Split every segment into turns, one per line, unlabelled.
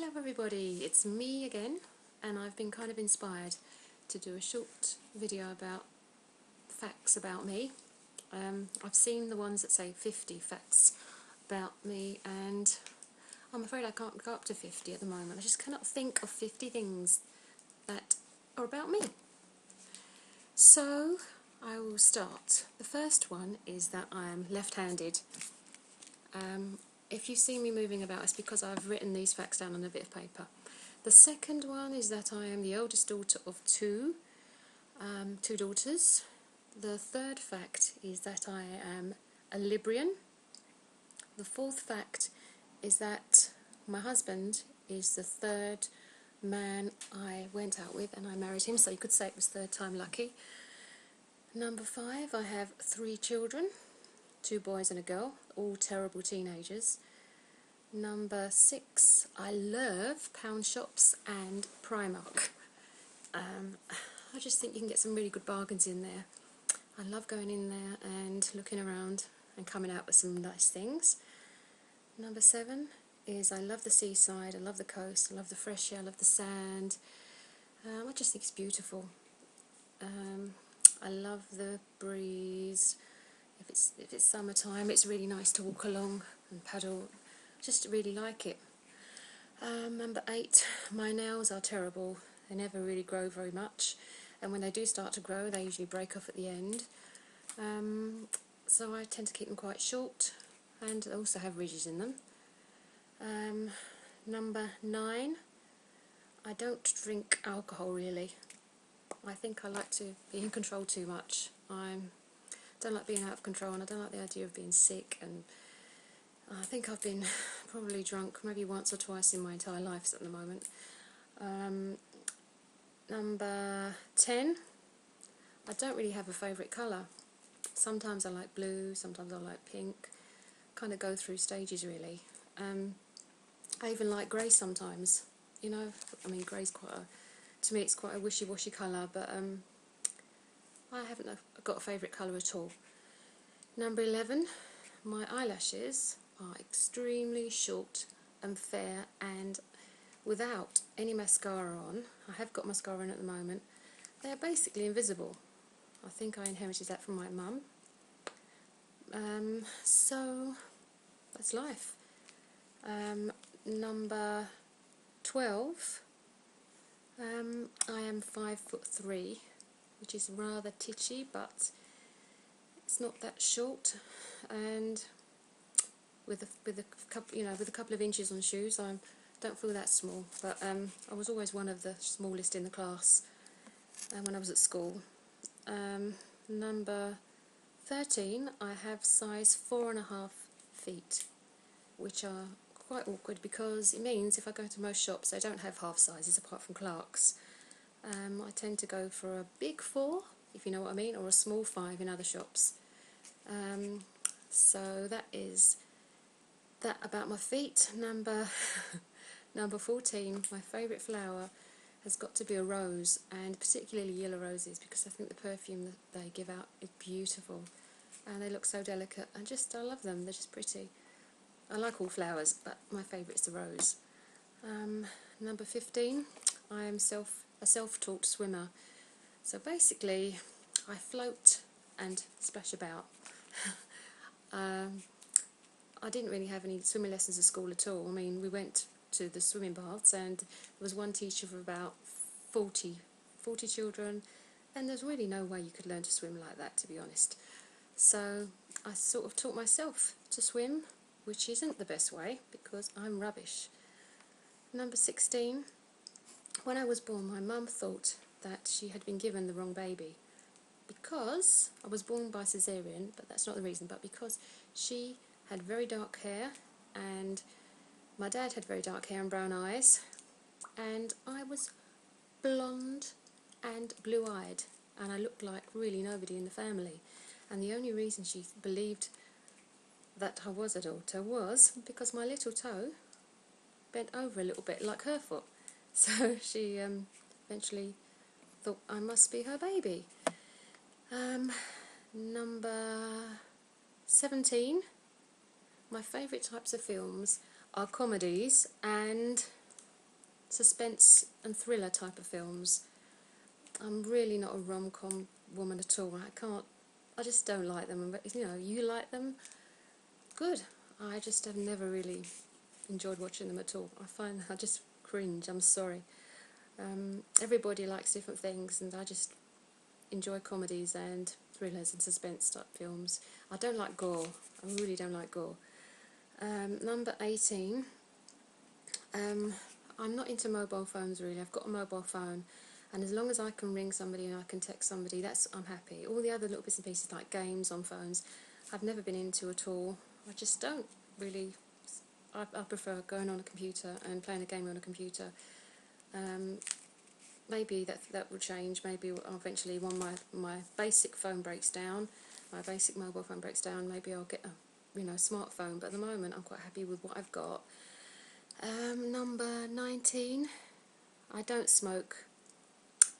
Hello everybody, it's me again, and I've been kind of inspired to do a short video about facts about me. I've seen the ones that say 50 facts about me, and I'm afraid I can't go up to 50 at the moment. I just cannot think of 50 things that are about me. So I will start. The first one is that I am left-handed. If you see me moving about, it's because I've written these facts down on a bit of paper. The second one is that I am the eldest daughter of two daughters. The third fact is that I am a Libyan. The fourth fact is that my husband is the third man I went out with, and I married him, so you could say it was third time lucky. Number 5, I have 3 children, 2 boys and a girl, all terrible teenagers. Number 6, I love pound shops and Primark. I just think you can get some really good bargains in there. I love going in there and looking around and coming out with some nice things. Number 7 is I love the seaside, I love the coast, I love the fresh air, I love the sand. I just think it's beautiful. I love the breeze. If it's summertime, it's really nice to walk along and paddle. Just really like it. Number 8, my nails are terrible. They never really grow very much, and when they do start to grow, they usually break off at the end. So I tend to keep them quite short, and also have ridges in them. Number 9, I don't drink alcohol really. I think I like to be in control too much. I don't like being out of control, and I don't like the idea of being sick, and I think I've been probably drunk maybe once or twice in my entire life at the moment. Number 10, I don't really have a favourite colour. Sometimes I like blue, sometimes I like pink. Kind of go through stages really. I even like grey sometimes. You know, I mean grey's to me it's quite a wishy-washy colour, but I haven't got a favourite colour at all. Number 11, my eyelashes are extremely short and fair, and without any mascara on, I have got mascara on at the moment, they're basically invisible. I think I inherited that from my mum. So that's life. Number 12, I am 5'3", which is rather titchy, but it's not that short, and with a couple of inches on shoes, I don't feel that small. But I was always one of the smallest in the class when I was at school. Number 13, I have size 4.5 feet, which are quite awkward because it means if I go to most shops, they don't have half sizes apart from Clark's. I tend to go for a big 4, if you know what I mean, or a small 5 in other shops. So that is that about my feet. Number 14, my favourite flower has got to be a rose, and particularly yellow roses, because I think the perfume that they give out is beautiful, and they look so delicate, and I love them. They're just pretty. I like all flowers, but my favourite is the rose. Number 15, I am a self-taught swimmer. So basically, I float and splash about. I didn't really have any swimming lessons at school at all. I mean, we went to the swimming baths, and there was one teacher for about 40 children, and there's really no way you could learn to swim like that, to be honest. So I sort of taught myself to swim, which isn't the best way because I'm rubbish. Number 16, when I was born, my mum thought that she had been given the wrong baby, because I was born by caesarean, but that's not the reason, but because she had very dark hair, and my dad had very dark hair and brown eyes, and I was blonde and blue-eyed, and I looked like really nobody in the family. And the only reason she believed that I was a daughter was because my little toe bent over a little bit like her foot. So she eventually thought I must be her baby. Number 17, my favourite types of films are comedies and suspense and thriller type of films. I'm really not a rom-com woman at all. I just don't like them. But, you know, you like them? Good. I just have never really enjoyed watching them at all. I just cringe, I'm sorry. Everybody likes different things, and I just enjoy comedies and thrillers and suspense type films. I don't like gore. I really don't like gore. Number 18. I'm not into mobile phones really. I've got a mobile phone, and as long as I can ring somebody and I can text somebody, I'm happy. All the other little bits and pieces like games on phones, I've never been into at all. I just don't really. I prefer going on a computer and playing a game on a computer. Maybe that will change. Maybe eventually when my basic phone breaks down, my basic mobile phone breaks down, maybe I'll get a smartphone. But at the moment I'm quite happy with what I've got. Number 19. I don't smoke.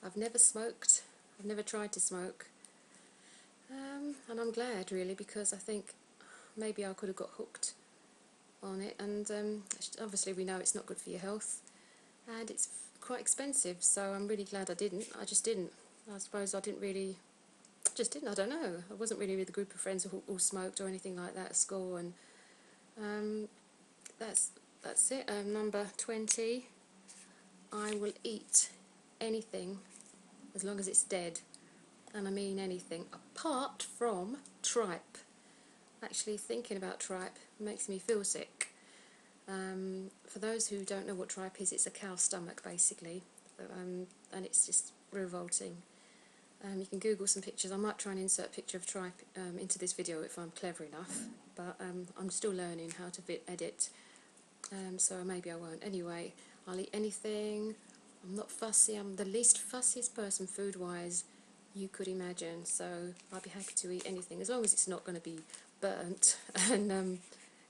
I've never smoked. I've never tried to smoke. And I'm glad really, because I think maybe I could have got hooked on it, and obviously we know it's not good for your health, and it's quite expensive, so I'm really glad I didn't. I just didn't. I suppose I just didn't, I don't know. I wasn't really with a group of friends who all smoked or anything like that at school, and that's it. Number 20, I will eat anything as long as it's dead, and I mean anything, apart from tripe. Actually thinking about tripe makes me feel sick. For those who don't know what tripe is, it's a cow's stomach basically, and it's just revolting. You can Google some pictures. I might try and insert a picture of tripe into this video if I'm clever enough, but I'm still learning how to edit, so maybe I won't. Anyway, I'll eat anything. I'm not fussy. I'm the least fussiest person food-wise you could imagine, so I'd be happy to eat anything as long as it's not going to be burnt and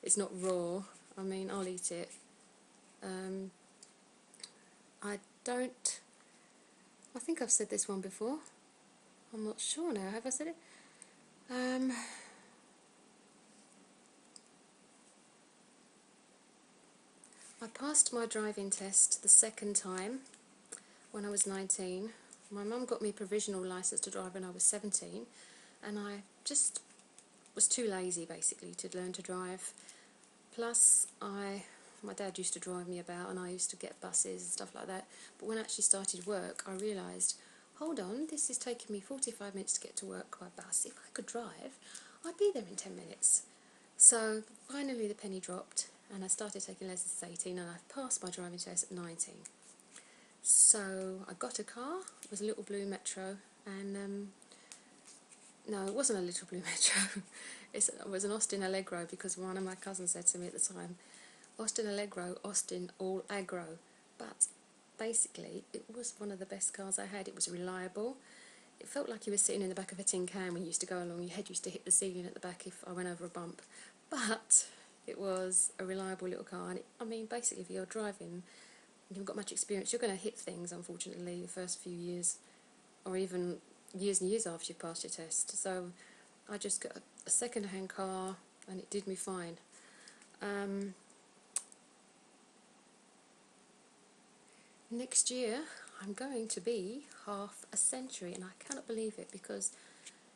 it's not raw. I mean, I'll eat it. I think I've said this one before. I'm not sure now. Have I said it? I passed my driving test the second time when I was 19. My mum got me a provisional licence to drive when I was 17, and I just was too lazy basically to learn to drive. Plus my dad used to drive me about, and I used to get buses and stuff like that, but when I actually started work I realised, hold on, this is taking me 45 minutes to get to work by bus. If I could drive, I'd be there in 10 minutes. So finally the penny dropped, and I started taking lessons at 18, and I passed my driving test at 19. So I got a car. It was a little blue Metro, and no, it wasn't a little blue Metro. It was an Austin Allegro, because one of my cousins said to me at the time, Austin Allegro, Austin all aggro. But basically it was one of the best cars I had. It was reliable. It felt like you were sitting in the back of a tin can when you used to go along. Your head used to hit the ceiling at the back if I went over a bump. But it was a reliable little car, and I mean, basically if you're driving, you haven't got much experience, you're going to hit things, unfortunately, the first few years, or even years and years after you've passed your test. So I just got a second-hand car, and it did me fine. Next year I'm going to be half a century, and I cannot believe it, because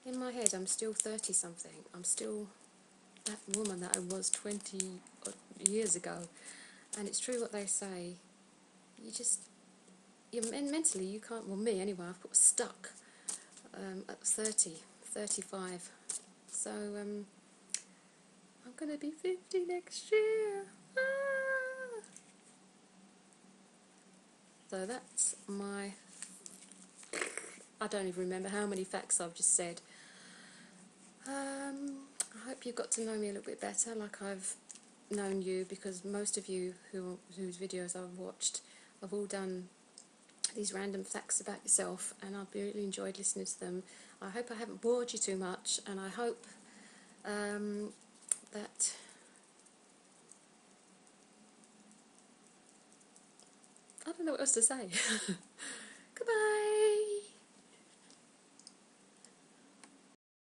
in my head I'm still 30-something. I'm still that woman that I was 20 years ago. And it's true what they say. Mentally you can't, well, me anyway, I've got stuck at 30, 35. So I'm going to be 50 next year. Ah! So that's my, I don't even remember how many facts I've just said. I hope you got to know me a little bit better, like I've known you, because most of you whose videos I've watched have all done these random facts about yourself, and I've really enjoyed listening to them. I hope I haven't bored you too much, and I hope that I don't know what else to say. Goodbye.